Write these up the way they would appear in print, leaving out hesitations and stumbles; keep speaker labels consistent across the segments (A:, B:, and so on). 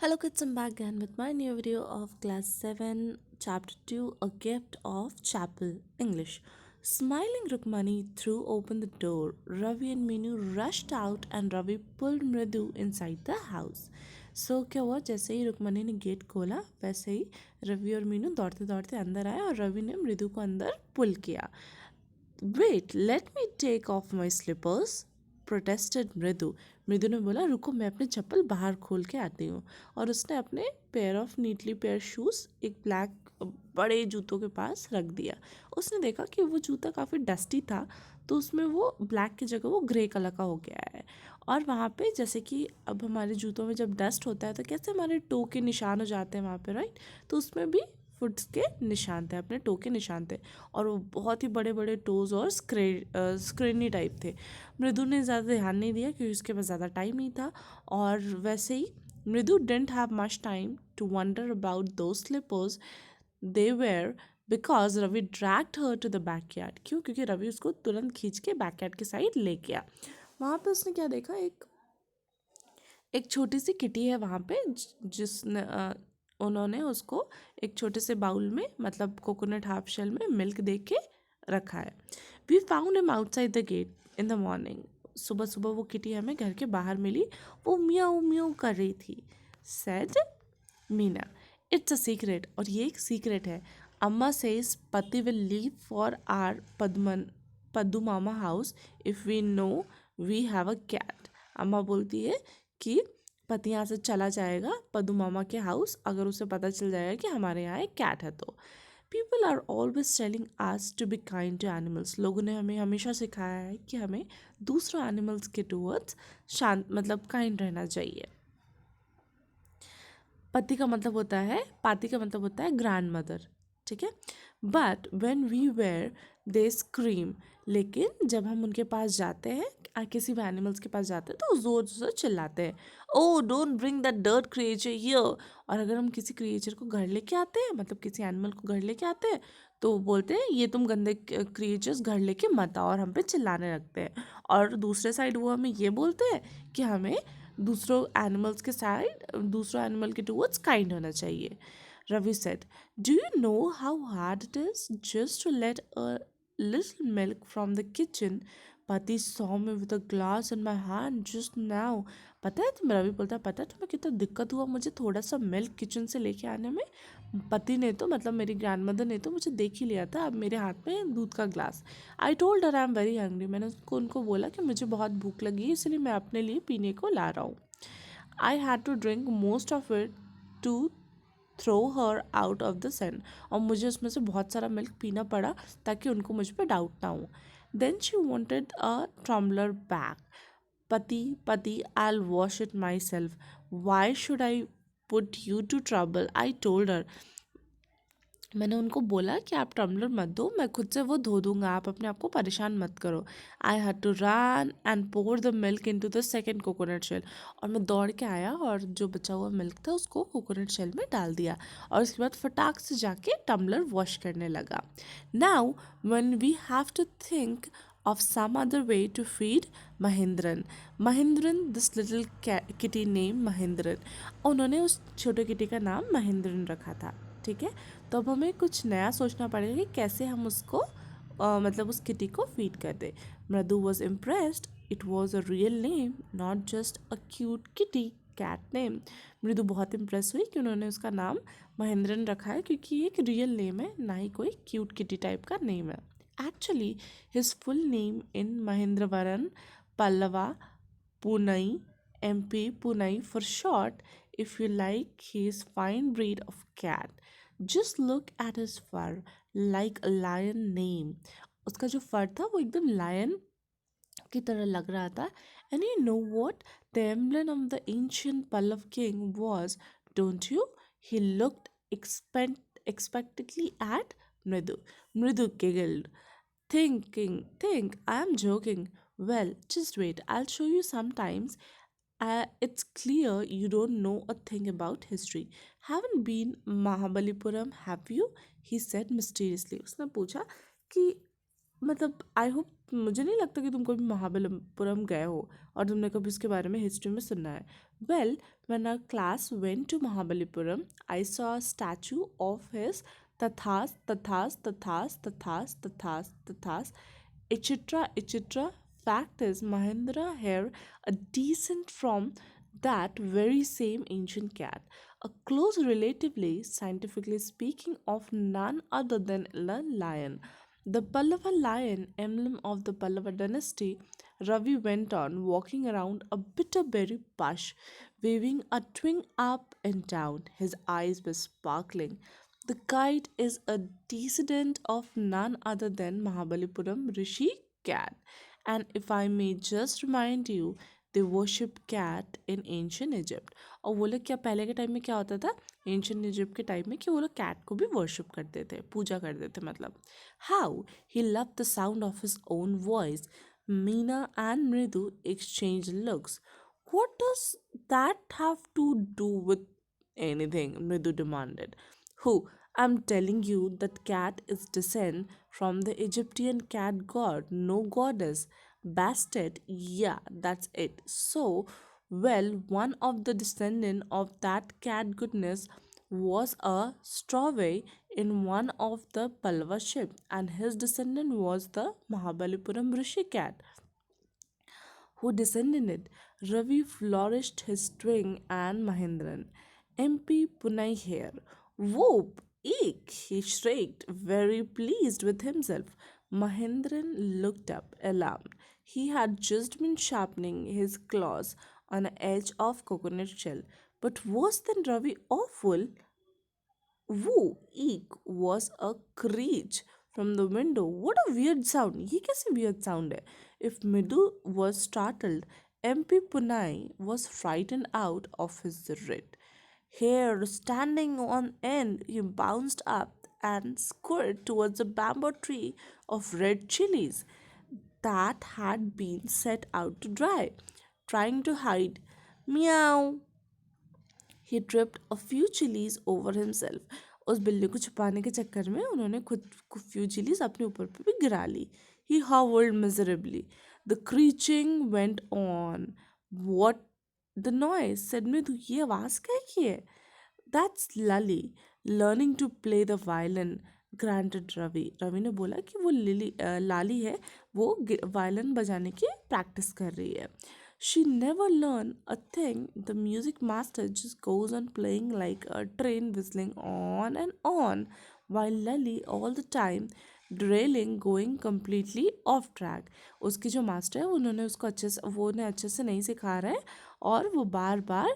A: Hello kids, I'm back again with my new video of class 7 chapter 2 A Gift of Chapel English. Smiling Rukmani threw open the door. Ravi and Meenu rushed out and Ravi pulled Mridu inside the house. क्या हुआ जैसे ही रुक्मणी ने gate खोला वैसे ही रवि और मीनू दौड़ते दौड़ते अंदर आए और रवि ने मृदु को अंदर पुल किया. Wait let me take off my slippers protested Mridu. Mridu ने बोला रुको मैं अपने चप्पल बाहर खोल के आती हूँ. और उसने अपने pair of neatly pair shoes एक ब्लैक बड़े जूतों के पास रख दिया. उसने देखा कि वो जूता काफ़ी डस्टी था तो उसमें वो ब्लैक की जगह वो ग्रे कलर का हो गया है. और वहाँ पे जैसे कि अब हमारे जूतों में जब डस्ट होता है तो कैसे हमारे टो के निशान हो जाते हैं वहाँ पे, राइट. तो उसमें भी फुट्स के निशान थे, अपने टो के निशान थे. और वो बहुत ही बड़े बड़े टोज़ और स्क्रेनी टाइप थे. मृदु ने ज़्यादा ध्यान नहीं दिया क्योंकि उसके पास ज़्यादा टाइम नहीं था. और वैसे ही Mridu didn't have much time to wonder about those slippers they were because Ravi dragged her to the backyard. क्यों? क्योंकि रवि उसको तुरंत खींच के बैकयार्ड के साइड ले गया. वहाँ पे उसने क्या देखा, एक एक छोटी सी किटी है वहाँ पे जिसने उन्होंने उसको एक छोटे से बाउल में मतलब कोकोनट हाफ शेल में मिल्क दे के रखा है. We found him outside the gate in the morning. सुबह सुबह वो किटी हमें घर के बाहर मिली. वो म्याऊ म्याऊ कर रही थी. Said Meena. It's a secret. और ये एक सीक्रेट है. Amma says Patti will leave for our Paddu mama house if we know we have a cat. अम्मा बोलती है कि पति यहाँ से चला जाएगा पद्दू मामा के हाउस अगर उसे पता चल जाएगा कि हमारे यहाँ एक कैट है तो. People are always telling us to be kind to animals. लोगों ने हमें हमेशा सिखाया है कि हमें दूसरों एनिमल्स के टूवर्ड्स शांत मतलब काइंड रहना चाहिए. पति का मतलब होता है, पाती का मतलब होता है ग्रैंड मदर, ठीक है. But when we were they scream. लेकिन जब हम उनके पास जाते हैं किसी भी एनिमल्स के पास जाते हैं तो ज़ोर से चिल्लाते हैं, oh don't bring that dirt creature here. और अगर हम किसी क्रिएचर को घर लेके आते हैं मतलब किसी एनिमल को घर लेके आते हैं तो बोलते हैं ये तुम गंदे क्रिएचर्स घर लेके मत आओ और हम पे चिल्लाने लगते हैं. और दूसरे साइड वो हमें ये बोलते हैं कि हमें दूसरों एनिमल्स के साइड दूसरों एनिमल के टूवर्ड्स काइंड होना चाहिए. Ravi said, do you know how hard it is just to let a little milk from the kitchen? Pati saw me with a glass in my hand just now. पता है तुम, रवि बोलता है पता है तुम्हें कितना दिक्कत हुआ मुझे थोड़ा सा मिल्क किचन से लेके आने में. पति ने तो मतलब मेरी ग्रैंड मदर ने तो मुझे देख ही लिया था अब मेरे हाथ में दूध का glass. I told her I am very hungry. मैंने उनको बोला कि मुझे बहुत भूख लगी है इसलिए मैं अपने लिए पीने को ला रहा हूँ. I had to drink most of it to throw her out of the sun. और मुझे उसमें से बहुत सारा मिल्क पीना पड़ा ताकि उनको मुझ पर डाउट ना हो. Then she wanted a tumbler back. Patti I will wash it myself. Why should I put you to trouble. I told her. मैंने उनको बोला कि आप टम्बलर मत दो, मैं खुद से वो धो दूंगा, आप अपने आप को परेशान मत करो. I had to run and pour the milk into the second coconut shell. और मैं दौड़ के आया और जो बचा हुआ मिल्क था उसको कोकोनट शेल में डाल दिया और उसके बाद फटाक से जाके टम्बलर वॉश करने लगा. Now when we have to think of some other way to feed Mahindran. Mahindran, this little kitty named Mahindran. उन्होंने उस छोटे किटी का नाम महेंद्रन रखा था, ठीक है. तो अब हमें कुछ नया सोचना पड़ेगा कि कैसे हम उसको मतलब उस किटी को फीड कर दे. Mridu was impressed. It was a real name not just a cute kitty cat name. Mridu बहुत इम्प्रेस हुई कि उन्होंने उसका नाम महेंद्रन रखा है क्योंकि ये एक रियल नेम है ना ही कोई क्यूट किटी टाइप का नेम है. Actually, his full name in Mahendravaran, Pallava, Punai, MP Punai for short. If you like his fine breed of cat, just look at his fur, like a lion name. उसका जो फर था वो एकदम lion की तरह लग रहा था. And you know what the emblem of the ancient Pallav king was, don't you? He looked expectantly at Mridu. Mridu giggled, think, I am joking. Well, just wait, I'll show you sometimes. It's clear you don't know a thing about history. Haven't been Mahabalipuram, have you? He said mysteriously. उसने पूछा कि मतलब I hope, मुझे नहीं लगता कि तुम कभी महाबलीपुरम गए हो और तुमने कभी उसके बारे में हिस्ट्री में सुना है. Well, when our class went to Mahabalipuram, I saw a statue of his तथास तथास तथास तथास तथास तथास etc. Fact is, Mahendra here a descent from that very same ancient cat, a close relatively, scientifically speaking, of none other than the lion. The Pallava lion, emblem of the Pallava dynasty, Ravi went on walking around a bitterberry bush, waving a twig up and down. His eyes were sparkling. The kite is a descendant of none other than Mahabalipuram Rishi cat. And if I may just remind you, they worship cat in ancient Egypt. और वो लोग क्या पहले के time में क्या होता था, एंशियंट इजिप्ट के टाइम में, कि वो लोग कैट को भी वर्शिप करते थे, पूजा करते थे मतलब. How he love the sound of his own voice. Meena and Mridu exchange looks. What does that have to do with anything? Mridu demanded. Who? I'm telling you that cat is descent from the Egyptian cat god, no goddess. Bastet, yeah, that's it. So, well, one of the descendant of that cat goodness was a strawaway in one of the Pallava ship, and his descendant was the Mahabalipuram Rishi cat who descended. Ravi flourished his string and Mahendran. MP Punai here. Whoop! Eek! He shrieked, very pleased with himself. Mahendran looked up, alarmed. He had just been sharpening his claws on the edge of coconut shell. But worse than Ravi awful, Woo! Eek was a screech from the window. What a weird sound! ये कैसे weird sound है? If Midhu was startled, MP Punai was frightened out of his wit. Hair standing on end, he bounced up and scurried towards a bamboo tree of red chilies that had been set out to dry, trying to hide. Meow! He tripped a few chilies over himself. उस बिल्ली को छुपाने के चक्कर में उन्होंने खुद को few chilies अपने ऊपर पे भी गिरा ली. He howled miserably. The creaking went on. What the noise? said Mridhu. ये आवाज़ क्या की है? That's Lali learning to play the violin. Granted Ravi. Ravi ने बोला कि वो लाली है, वो वायलिन बजाने की प्रैक्टिस कर रही है. She never learned a thing. The music master just goes on playing like a train whistling on and on, while Lali all the time drooling going completely off track. उसकी जो master है उन्होंने उसको वो उन्हें अच्छे से नहीं सिखा रहा है और वो बार बार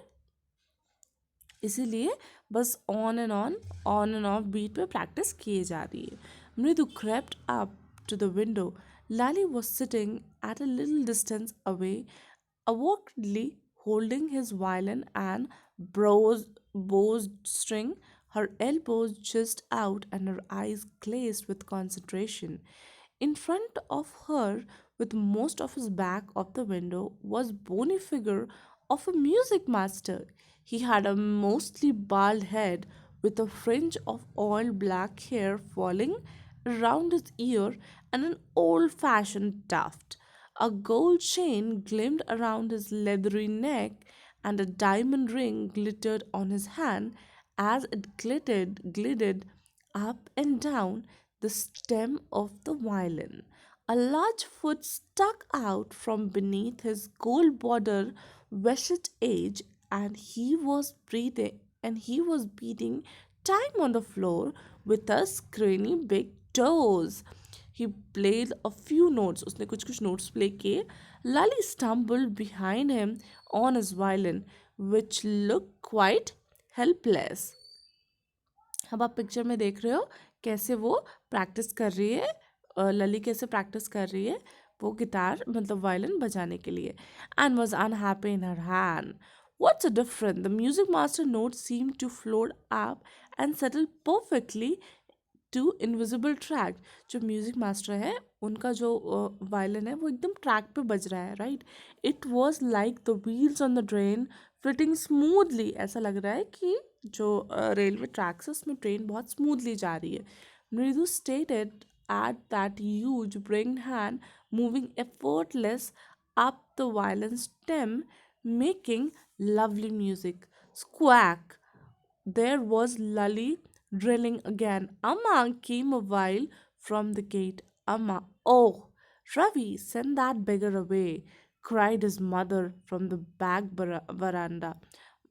A: इसीलिए बस ऑन एंड ऑफ बीट पे प्रैक्टिस किए जा रही है. मृदु crept up to the window. Lally was sitting at a little distance away, awkwardly holding his violin and bowstring, her elbows just out and her eyes glazed with concentration. In front of her, with most of his back of the window, was bony figure of a music master. He had a mostly bald head with a fringe of oil black hair falling around his ear and an old-fashioned tuft. A gold chain gleamed around his leathery neck, and a diamond ring glittered on his hand as it glided up and down the stem of the violin. A large foot stuck out from beneath his gold bordered vested edge, and he was beating time on the floor with his scrawny big toes. He played a few notes. उसने कुछ कुछ notes play किए. Lally stumbled behind him on his violin, which looked quite helpless. अब आप picture में देख रहे हो कैसे वो प्रैक्टिस कर रही है. लली कैसे प्रैक्टिस कर रही है वो गिटार मतलब वायलिन बजाने के लिए. And was unhappy in her hand. What's the difference? The music master notes seemed to float up and settle perfectly to invisible track. जो म्यूजिक मास्टर है उनका जो वायलिन है वो एकदम ट्रैक पे बज रहा है, right. It was like the wheels on the train fitting smoothly. ऐसा लग रहा है कि जो रेलवे ट्रैक्स है उसमें ट्रेन बहुत स्मूथली जा रही है. मृदु stated at that huge brain hand moving effortless up the violin stem, making lovely music. Squawk! There was Lully drilling again. Amma came a while from the gate. Amma, oh, Ravi, send that beggar away, cried his mother from the back veranda.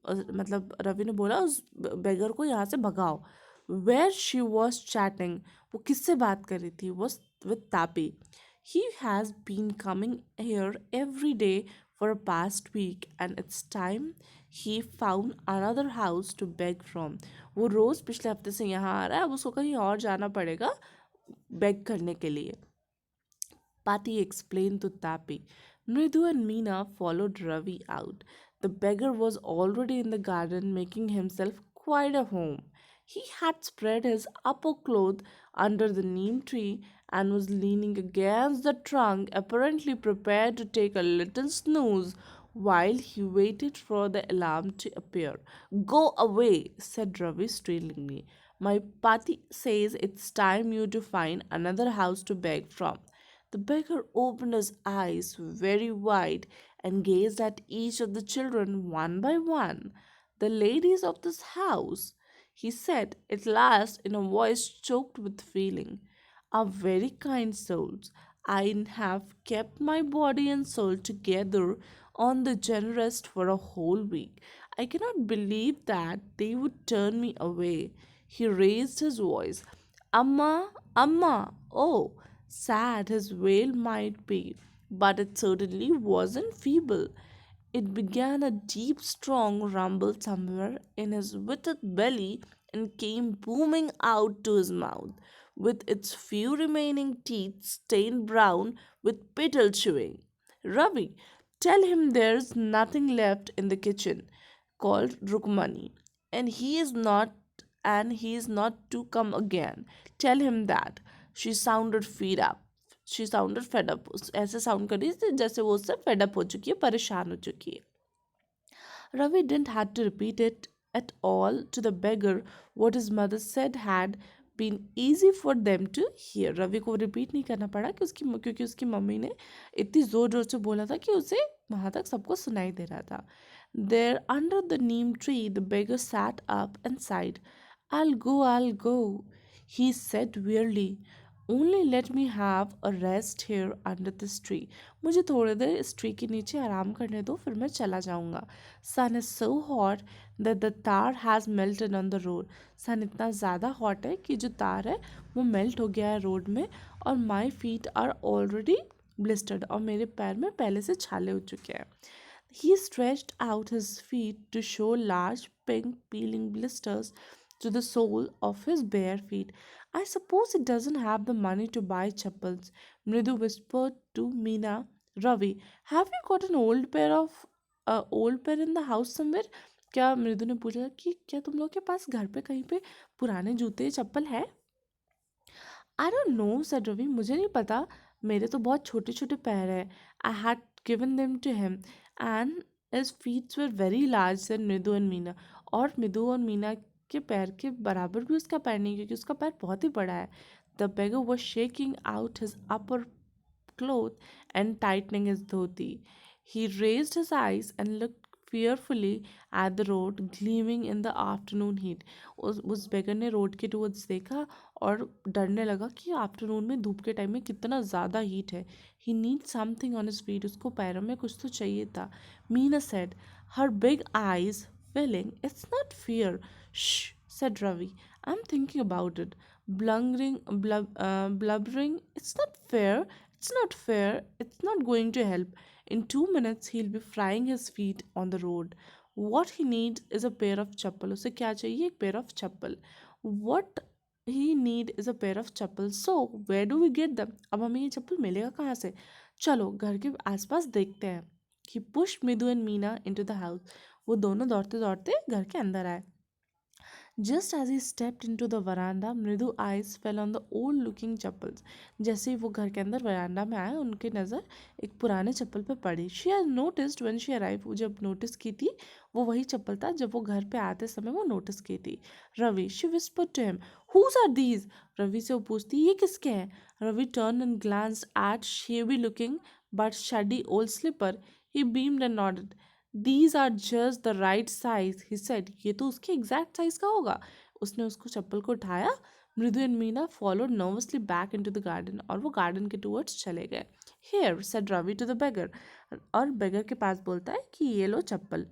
A: मतलब रवि ने बोला उस बेगर को यहाँ से भगाओ. Where she was chatting, वो किससे बात कर रही थी? Was with Tapi. He has been coming here every day for a past week and it's time he found another house to beg from. वो रोज पिछले हफ्ते से यहाँ आ रहा है, अब उसको कहीं और जाना पड़ेगा बेग करने के लिए. Pati explained to Tapi. Mridu and Meena followed Ravi out. The beggar was already in the garden making himself quite a home. He had spread his upper cloth under the neem tree and was leaning against the trunk, apparently prepared to take a little snooze while he waited for the alarm to appear. Go away, said Ravi sternly. My Pati says it's time you to find another house to beg from. The beggar opened his eyes very wide and gazed at each of the children one by one. The ladies of this house, he said at last in a voice choked with feeling, are very kind souls. I have kept my body and soul together on the generous for a whole week. I cannot believe that they would turn me away. He raised his voice. Amma, Amma, oh, sad his wail might be, but it certainly wasn't feeble. It began a deep, strong rumble somewhere in his withered belly and came booming out to his mouth, with its few remaining teeth stained brown with petal chewing. Ravi, tell him there's nothing left in the kitchen, called Rukmani, and he is not to come again. Tell him that. She sounded fed up. She sounded fed up. ऐसे sound कर रही थी जैसे वो उससे fed up हो चुकी है, परेशान हो चुकी है. Ravi didn't have to repeat it at all to the beggar what his mother said had been easy for them to hear. Ravi को रिपीट नहीं करना पड़ा क्योंकि उसकी मम्मी ने इतनी ज़ोर ज़ोर से बोला था कि उसे वहाँ तक सबको सुनाई दे रहा था. There under the neem tree the beggar sat up and sighed. I'll go, he said wearily. Only let me have a rest here under this tree. मुझे थोड़ी देर इस ट्री के नीचे आराम करने दो, फिर मैं चला जाऊंगा. Sun is so hot that the tar has melted on the road. सन इतना ज़्यादा हॉट है कि जो तार है वो मेल्ट हो गया है रोड में. और my feet are already blistered. और मेरे पैर में पहले से छाले हो चुके हैं. He stretched out his feet to show large pink peeling blisters to the sole of his bare feet. I suppose he doesn't have the money to buy chappals, Mridu whispered to Meena. Ravi, have you got an old pair in the house somewhere? क्या मृदु ने पूछा कि क्या तुम लोग के पास घर पे कहीं पे पुराने जूते चप्पल है? I don't know said Ravi. मुझे नहीं पता, मेरे तो बहुत छोटे छोटे पैर हैं. I had given them to him and his feets were very large said Mridu and Meena. और मृदु और मीना के पैर के बराबर भी उसका पैर नहीं, क्योंकि उसका पैर बहुत ही बड़ा है. The beggar was shaking out his upper cloth and tightening his dhoti. He raised his eyes and looked fearfully at the road gleaming in the afternoon heat. उस बेगर ने रोड के टूवर्ड्स देखा और डरने लगा कि आफ्टरनून में धूप के टाइम में कितना ज़्यादा हीट है. He need something on his feet. उसको पैरों में कुछ तो चाहिए था. Meena said, her big eyes filling. It's not fear. Shh, said Ravi. I'm thinking about it. Blubbering. It's not fair. It's not fair. It's not going to help. In 2 minutes, he'll be frying his feet on the road. What he needs is a pair of chappal. उसे क्या चाहिए? एक pair of chappal. What he need is a pair of chappal. So, where do we get them? अब हमें ये चप्पल मिलेगा कहाँ से? चलो घर के आसपास देखते हैं. He pushed Midu and Meena into the house. वो दोनों दौड़ते दौड़ते घर के अंदर आए. Just as he stepped into the veranda, मृदु eyes fell on the old looking chappals. जैसे ही वो घर के अंदर वरांडा में आए, उनकी नज़र एक पुराने चप्पल पे पड़ी. She had noticed when she arrived. वो जब नोटिस की थी, वो वही चप्पल था जब वो घर पे आते समय वो नोटिस की थी. Ravi, she whispered to him, whose are these? Ravi से वो पूछती, ये किसके हैं? Ravi turned and glanced at shabby looking but shabby old slipper. He beamed and nodded. These are just the right size, he said. ये तो उसके एग्जैक्ट साइज का होगा. उसने उसको चप्पल को उठाया. मृदु and Meena followed nervously back into the garden और वो गार्डन के टूवर्ड्स चले गए. Here, said Ravi to the beggar. और beggar के पास बोलता है कि ये लो चप्पल.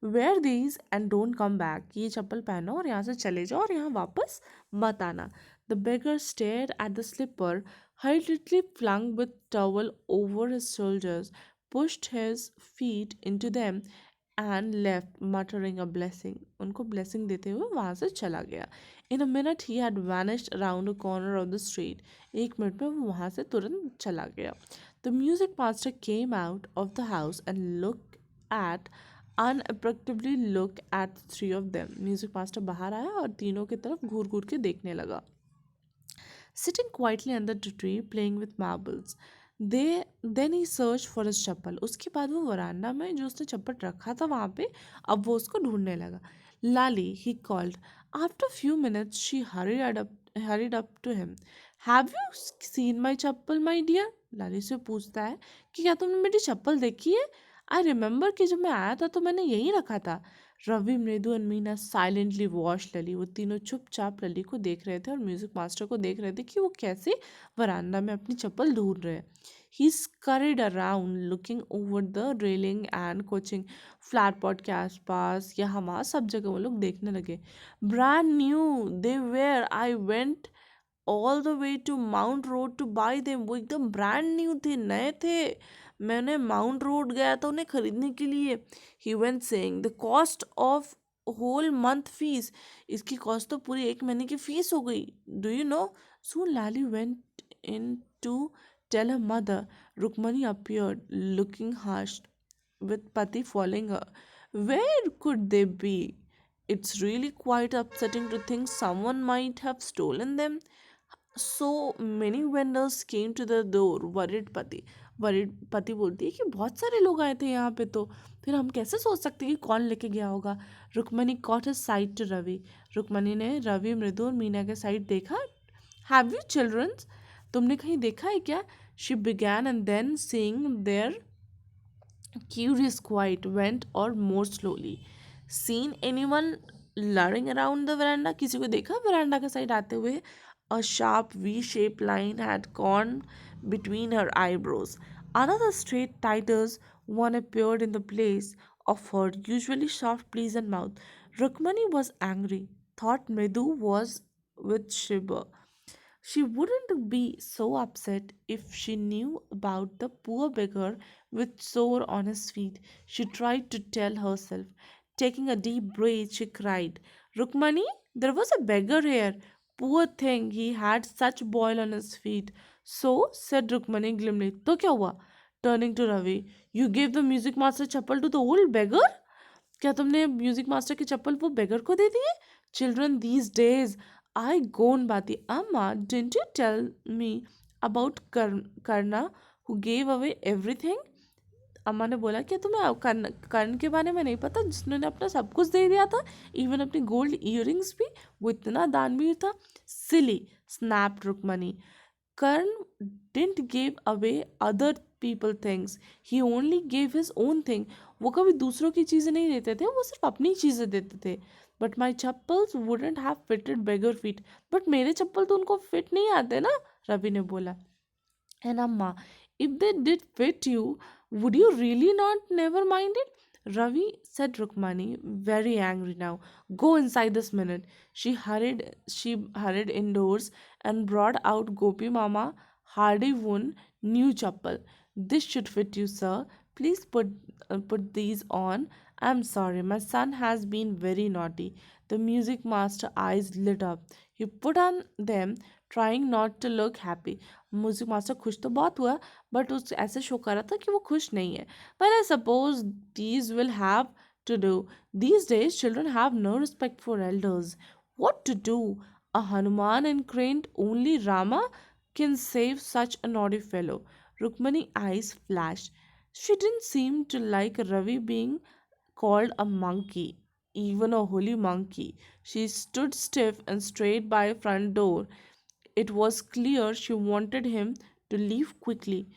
A: Wear these and don't come back. ये चप्पल पहनो और यहाँ से चले जाओ और यहाँ वापस मत आना. The beggar stared at the slipper, hurriedly flung with towel over his shoulders, pushed his feet into them and left muttering a blessing. उनको blessing देते हुए वहाँ से चला गया. In a minute he had vanished around a corner of the street. एक minute में वो वहाँ से तुरंत चला गया. The music master came out of the house and looked at unappreciably look at the three of them. Music master बाहर आया और तीनों की तरफ घूर घूर के देखने लगा. Sitting quietly under the tree playing with marbles. Then he searched for his चप्पल. उसके बाद वो वरांडा में जो उसने चप्पल रखा था वहाँ पे, अब वो उसको ढूंढने लगा. Lali, he called. After a few minutes, she hurried up to him. Have you seen my chappal, my dear? लाली से पूछता है कि क्या तुमने मेरी चप्पल देखी है? आई रिमेम्बर कि जब मैं आया था तो मैंने यही रखा था. रवि, मृदु और मीना साइलेंटली वॉच लली. वो तीनों चुपचाप लली को देख रहे थे और म्यूजिक मास्टर को देख रहे थे कि वो कैसे वरांडा में अपनी चप्पल ढूंढ रहे हैं. ही scurried around looking over the railing and coaching. Flat pot के आसपास यहाँ वहाँ सब जगह वो लोग देखने लगे. Brand new they were. I went all the way to Mount Road to buy them. वो एकदम ब्रांड न्यू थे, नए थे. मैंने माउंट रोड गया था उन्हें खरीदने के लिए. He went saying the cost of whole month fees. इसकी कॉस्ट तो पूरी एक महीने की फीस हो गई. Do you know? Soon Lali went in to tell her mother. Rukmani appeared, looking harsh, with Pati following her. Where could they be? It's really quite upsetting to think someone might have stolen them. So many vendors came to the door. Worried पति बोलती है कि बहुत सारे लोग आए थे यहाँ पे, तो फिर हम कैसे सोच सकते हैं कि कौन लेके गया होगा. Rukmini caught his sight to Ravi. Rukmini ने रवि, मृदु और मीना के साइड देखा. Have you children? तुमने कहीं देखा है क्या? She began and then seeing their curious quiet went or more slowly. Seen anyone lurking around the veranda? किसी को देखा veranda के साइड आते हुए? A sharp V-shaped line had gone between her eyebrows. Another straight tighter's one appeared in the place of her usually soft pleasant mouth. Rukmani was angry. Thought Mridu was with Shiva. She wouldn't be so upset if she knew about the poor beggar with sore on his feet. She tried to tell herself. Taking a deep breath, she cried, Rukmani, there was a beggar here. Poor thing, he had such boil on his feet. So, said Rukmani grimly, तो क्या हुआ? Turning to Ravi, you gave the music master chappal to the old beggar? क्या तुमने music master की चप्पल वो बेगर को दे दिए? Children these days I gone batty. अम्मा, didn't you tell me about Karna who gave away everything? अम्मा ने बोला कि तुम्हें कर्ण के बारे में नहीं पता जिसने अपना सब कुछ दे दिया था, इवन अपनी गोल्ड इयररिंग्स भी. वो इतना दानवीर था. Silly, snapped Rukmini. Karna didn't give away other people things, he only give his own thing. वो कभी दूसरों की चीज़ें नहीं देते थे, वो सिर्फ अपनी चीज़ें देते थे. But my chappals wouldn't have fitted beggar feet. But मेरे चप्पल तो उनको फिट नहीं आते ना, रवि ने बोला. एंड अम्मा, if they did fit you, would you really not never mind it? Ravi, said Rukmani, very angry now. Go inside this minute. She hurried indoors and brought out Gopi Mama hardy won new chappal. This should fit you, sir. Please put these on. I'm sorry, my son has been very naughty. The music master eyes lit up. He put on them, trying not to look happy. Music master खुश तो बहुत हुआ, but उस ऐसे show कर रहा था कि वो खुश नहीं है. But I suppose these will have to do. These days children have no respect for elders. what to do. A Hanuman and craned only Rama can save such a naughty fellow. Rukmani's eyes flashed. She didn't seem to like Ravi being called a monkey, even a holy monkey. She stood stiff and straight by front door. It was clear she wanted him to leave quickly.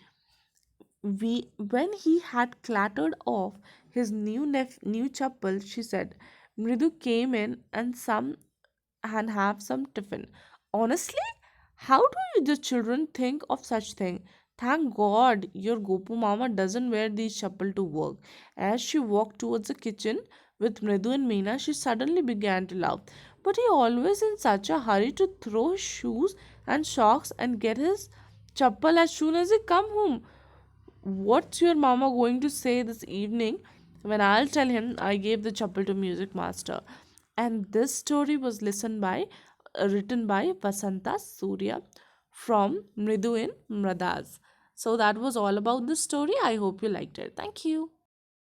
A: When he had clattered off his new chappal, she said, Mridu came in and have some tiffin. Honestly, how do you the children think of such thing? Thank God your Gopu Mama doesn't wear these chappal to work. As she walked towards the kitchen with Mridu and Meena, she suddenly began to laugh. But he always in such a hurry to throw his shoes and socks and get his chappal as soon as he come home. What's your mama going to say this evening when I'll tell him I gave the chappal to music master? And this story was written by Vasanta Surya from Mridu in Mradas. So that was all about this story. I hope you liked it. Thank you.